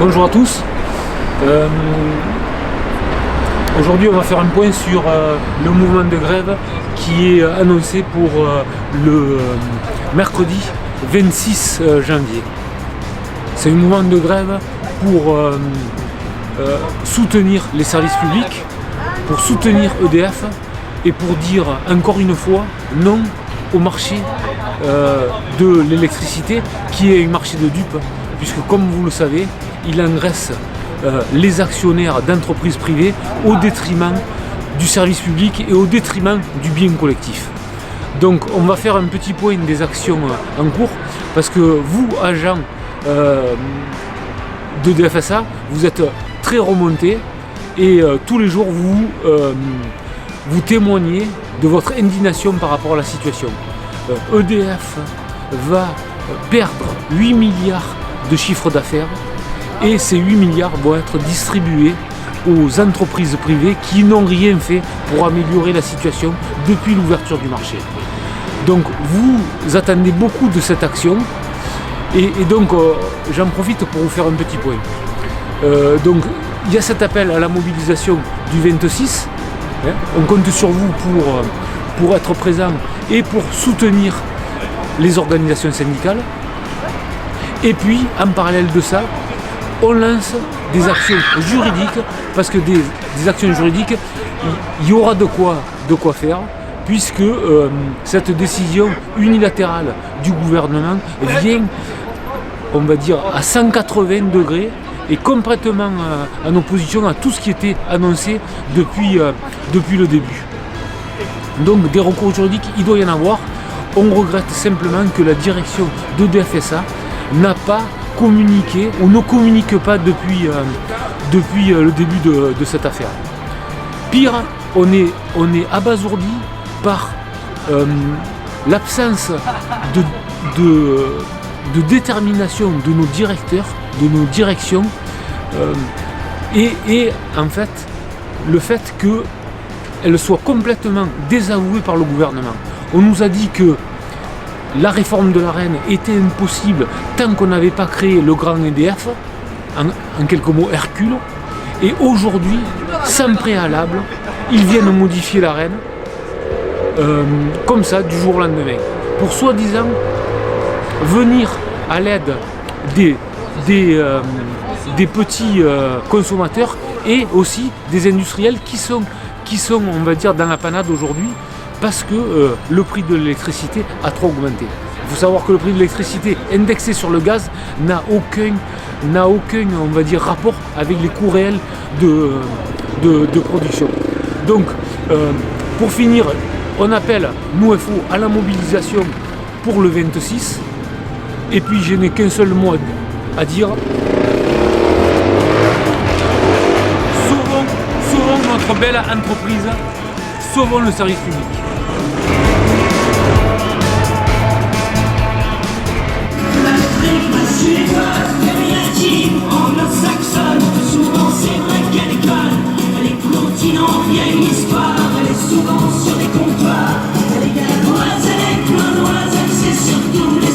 Bonjour à tous. Aujourd'hui on va faire un point sur le mouvement de grève qui est annoncé pour le mercredi 26 janvier. C'est un mouvement de grève pour soutenir les services publics, pour soutenir EDF et pour dire encore une fois non au marché de l'électricité qui est un marché de dupes, puisque comme vous le savez, il engraisse les actionnaires d'entreprises privées au détriment du service public et au détriment du bien collectif. Donc on va faire un petit point des actions en cours, parce que vous, agents de DFSA, vous êtes très remontés et tous les jours vous témoignez de votre indignation par rapport à la situation. EDF va perdre 8 milliards de chiffre d'affaires et ces 8 milliards vont être distribués aux entreprises privées qui n'ont rien fait pour améliorer la situation depuis l'ouverture du marché. Donc vous attendez beaucoup de cette action et donc j'en profite pour vous faire un petit point. Donc il y a cet appel à la mobilisation du 26. On compte sur vous pour être présent et pour soutenir les organisations syndicales. Et puis, en parallèle de ça, on lance des actions juridiques, parce que des actions juridiques, il y aura de quoi faire, puisque cette décision unilatérale du gouvernement vient, on va dire, à 180 degrés et complètement en opposition à tout ce qui était annoncé depuis le début. Donc des recours juridiques, il doit y en avoir. On regrette simplement que la direction de DFSA n'a pas communiqué ou ne communique pas depuis le début de cette affaire. Pire, on est abasourdi par l'absence de détermination de nos directeurs, de nos directions, et en fait le fait qu'elle soit complètement désavouée par le gouvernement. On nous a dit que la réforme de l'ARENH était impossible tant qu'on n'avait pas créé le grand EDF, en quelques mots Hercule, et aujourd'hui, sans préalable, ils viennent modifier l'ARENH comme ça, du jour au lendemain, pour soi-disant venir à l'aide des petits consommateurs et aussi des industriels qui sont, on va dire, dans la panade aujourd'hui, parce que le prix de l'électricité a trop augmenté. Il faut savoir que le prix de l'électricité indexé sur le gaz n'a aucun, on va dire, rapport avec les coûts réels de production. Donc, pour finir, on appelle, nous FO, à la mobilisation pour le 26. Et puis, je n'ai qu'un seul mot à dire. Sauvons notre belle entreprise, sauvons le service public. Anglo-saxonne, souvent c'est vrai qu'elle école. Elle est continent, vieille histoire. Elle est souvent sur des comptoirs. Elle est galloise, elle est clonoise, elle sait surtout les